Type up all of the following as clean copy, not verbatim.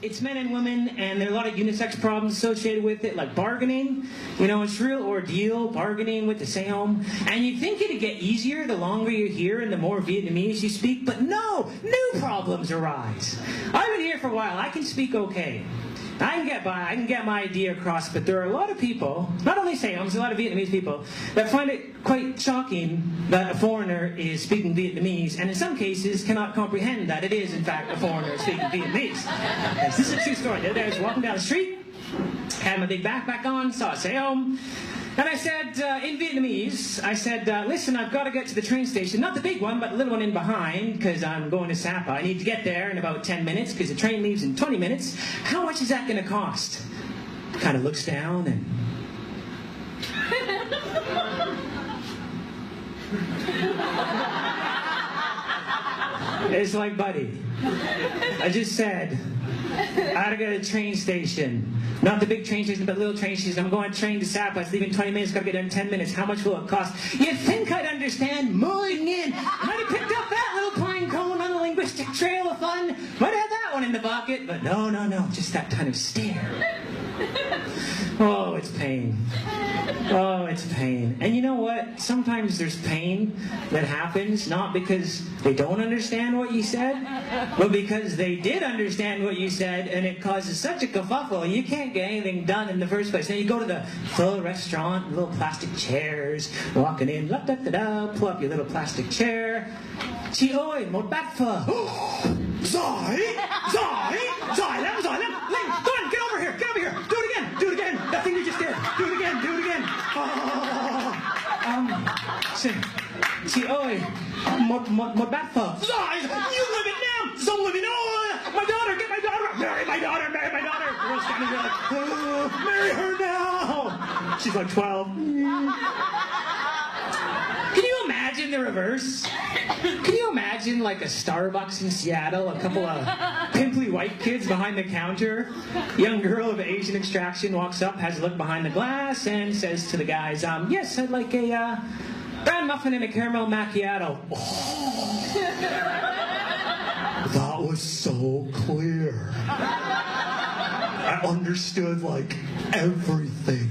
it's men and women, and there are a lot of unisex problems associated with it, like bargaining. You know, it's a real ordeal, bargaining with the Seom. And you'd think it'd get easier the longer you're here and the more Vietnamese you speak, but no, new problems arise. I've been here for a while, I can speak okay. I can get by, I can get my idea across, but there are a lot of people, not only Seoms, a lot of Vietnamese people, that find it quite shocking that a foreigner is speaking Vietnamese, and in some cases cannot comprehend that it is, in fact, a foreigner speaking Vietnamese. Yes, this is a true story. The other day I was walking down the street, had my big backpack on, saw a Seom, and I said, in Vietnamese, I said, listen, I've got to get to the train station. Not the big one, but the little one in behind, because I'm going to Sapa. I need to get there in about 10 minutes, because the train leaves in 20 minutes. How much is that going to cost? Kind of looks down and... It's like, buddy, I just said, I gotta go to the train station. Not the big train station, but little train station. I'm going to train to Sapa. It's leaving 20 minutes. Gotta get there in 10 minutes. How much will it cost? You'd think I'd understand more than in. Might have picked up that little pine cone on the linguistic trail of fun. Might have that one in the bucket. But no, no, no. Just that kind of stare. Oh, it's pain. Oh, it's pain. And you know what? Sometimes there's pain that happens not because they don't understand what you said, but because they did understand what you said, and it causes such a kerfuffle, you can't get anything done in the first place. Then you go to the pho restaurant, little plastic chairs, walking in, da-da-da-da, pull up your little plastic chair. Chị ơi, một bát phở. Giỏi, giỏi, giỏi lắm, Linh, go on, get over here, do it again, that thing you just did, do it again. Chị ơi, một bát phở. Giỏi, you live it now, some live it, my daughter, get my daughter, marry my daughter. Girl's standing there like, oh, marry her now. She's like 12. Can you imagine the reverse? Can you imagine like a Starbucks in Seattle, a couple of pimply white kids behind the counter? Young girl of Asian extraction walks up, has a look behind the glass, and says to the guys, yes, I'd like a brown muffin and a caramel macchiato. Oh, that was so clear. I understood like everything.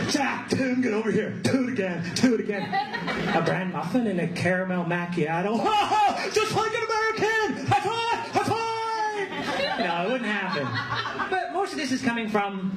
Jack, Tim, get over here. Do it again. A brown muffin and a caramel macchiato. Just like an American! High five! No, it wouldn't happen. But most of this is coming from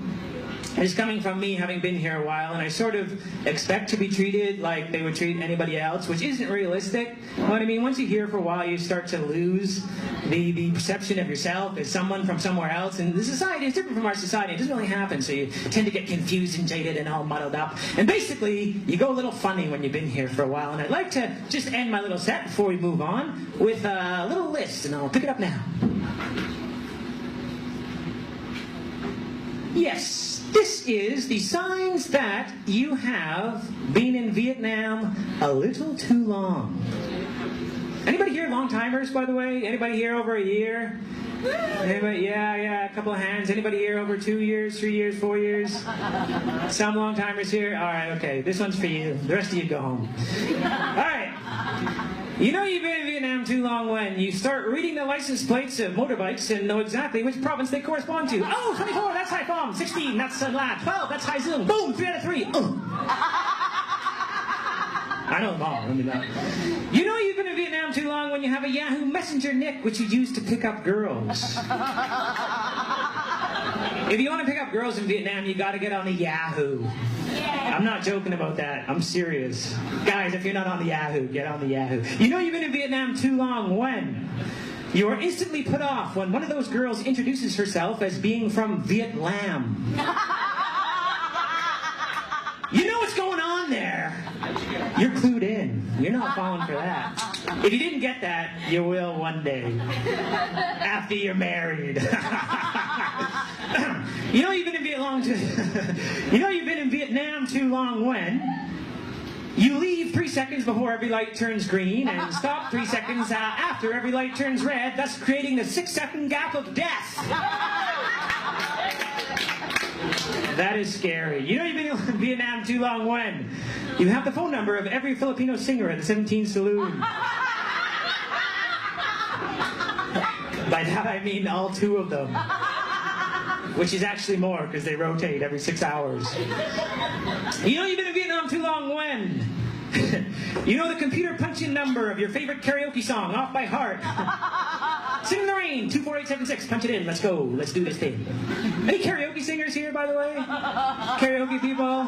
me having been here a while, and I sort of expect to be treated like they would treat anybody else, which isn't realistic. You know what I mean? Once you're here for a while, you start to lose the perception of yourself as someone from somewhere else, and the society is different from our society. It doesn't really happen, so you tend to get confused and jaded and all muddled up. And basically, you go a little funny when you've been here for a while, and I'd like to just end my little set before we move on with a little list, and I'll pick it up now. Yes, this is the signs that you have been in Vietnam a little too long. Anybody here long-timers, by the way? Anybody here over a year? Anybody? Yeah, a couple of hands. Anybody here over 2 years, 3 years, 4 years? Some long-timers here? All right, okay, this one's for you. The rest of you go home. All right. You know you've been in Vietnam too long when you start reading the license plates of motorbikes and know exactly which province they correspond to. Oh, 24, that's Hai Phong. 16, that's Sun La. 12, that's Hai Dung. Boom, 3 out of 3. I know them all. You know you've been in Vietnam too long when you have a Yahoo Messenger nick, which you use to pick up girls. If you want to pick up girls in Vietnam, you got to get on the Yahoo. I'm not joking about that. I'm serious. Guys, if you're not on the Yahoo, get on the Yahoo. You know you've been in Vietnam too long when you are instantly put off when one of those girls introduces herself as being from Vietnam. You know what's going on there. You're clued in. You're not falling for that. If you didn't get that, you will one day. After you're married. You know you've been in Vietnam too long when you leave 3 seconds before every light turns green and stop 3 seconds after every light turns red, thus creating the 6-second gap of death. That is scary. You know you've been in Vietnam too long when you have the phone number of every Filipino singer at the 17 Saloon. By that I mean all 2 of them. which is actually more because they rotate every 6 hours. You know you've been in Vietnam too long when? You know the computer punch-in number of your favorite karaoke song off by heart. Sing in the Rain, 24876. Punch it in. Let's go. Let's do this thing. Any karaoke singers here, by the way? Karaoke people?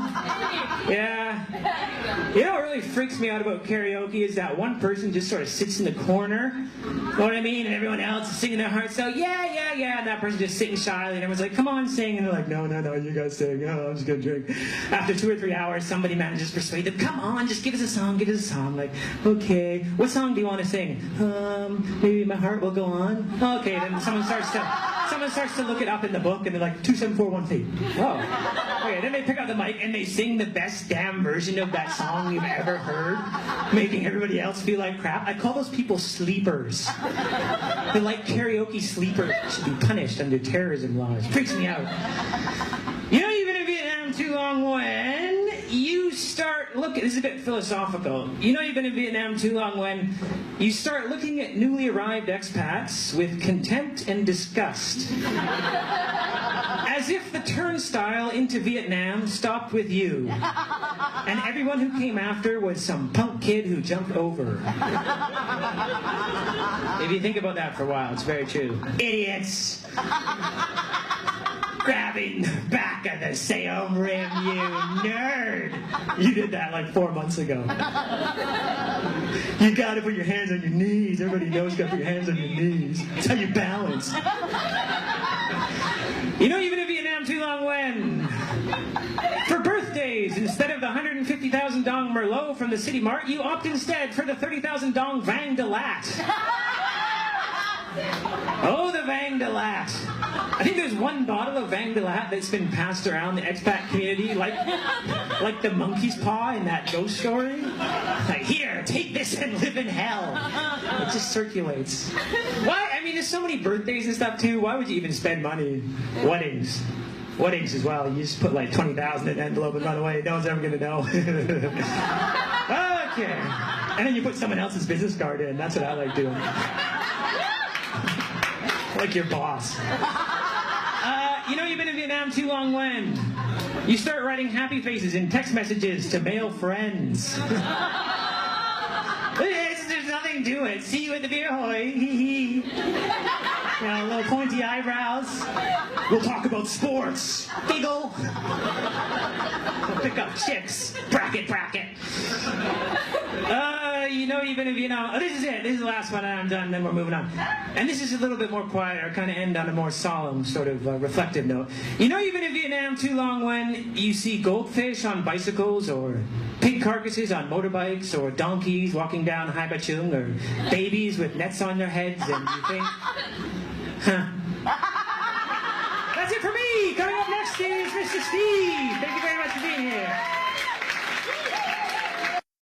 Yeah. You know what really freaks me out about karaoke is that one person just sort of sits in the corner. Know what I mean? And everyone else is singing their hearts out. Yeah, yeah, yeah. And that person just sitting shyly. And everyone's like, come on, sing. And they're like, no, no, no, you guys sing. Oh, I'm just going to drink. After 2 or 3 hours, somebody manages to persuade them. Come on, just give us a song. Give us a song. Like, okay. What song do you want to sing? Maybe My Heart Will Go On. Okay, then someone starts to look it up in the book, and they're like 27418. Oh, okay. Then they pick up the mic and they sing the best damn version of that song you've ever heard, making everybody else feel like crap. I call those people sleepers. They're like karaoke sleepers. They should be punished under terrorism laws. Freaks me out. You know, you've been in Vietnam too long when you start looking, this is a bit philosophical. You know you've been in Vietnam too long when you start looking at newly arrived expats with contempt and disgust. As if the turnstile into Vietnam stopped with you. And everyone who came after was some punk kid who jumped over. If you think about that for a while, it's very true. Idiots! Grabbing the back of the Seom rim, you nerd! You did that like 4 months ago. You gotta put your hands on your knees. Everybody knows you gotta put your hands on your knees. That's how you balance. You know you've been in Vietnam too long when? For birthdays, instead of the 150,000 dong Merlot from the City Mart, you opt instead for the 30,000 dong Vang de Lat. Oh, the Vang de Lat. I think there's one bottle of Vang de Lat that's been passed around the expat community like the monkey's paw in that ghost story. Like, here, take this and live in hell. It just circulates. Why? I mean, there's so many birthdays and stuff too. Why would you even spend money? Weddings. Weddings as well. You just put like 20,000 in an envelope and run away. No one's ever going to know. Okay. And then you put someone else's business card in. That's what I like doing. Like your boss. You know you've been in Vietnam too long when? You start writing happy faces in text messages to male friends. There's nothing to it. See you at the beer hoy. Hee hee. You know, little pointy eyebrows. We'll talk about sports. Giggle. We'll pick up chicks. Bracket, bracket. You know you've been in Vietnam. Oh, this is it. This is the last one, and I'm done, then we're moving on. And this is a little bit more quiet. I kind of end on a more solemn, sort of reflective note. You know you've been in Vietnam too long when you see goldfish on bicycles, or pig carcasses on motorbikes, or donkeys walking down Hai Ba Chung, or babies with nets on their heads, and you think, huh. That's it for me. Coming up next is Mr. Steve. Thank you very much for being here.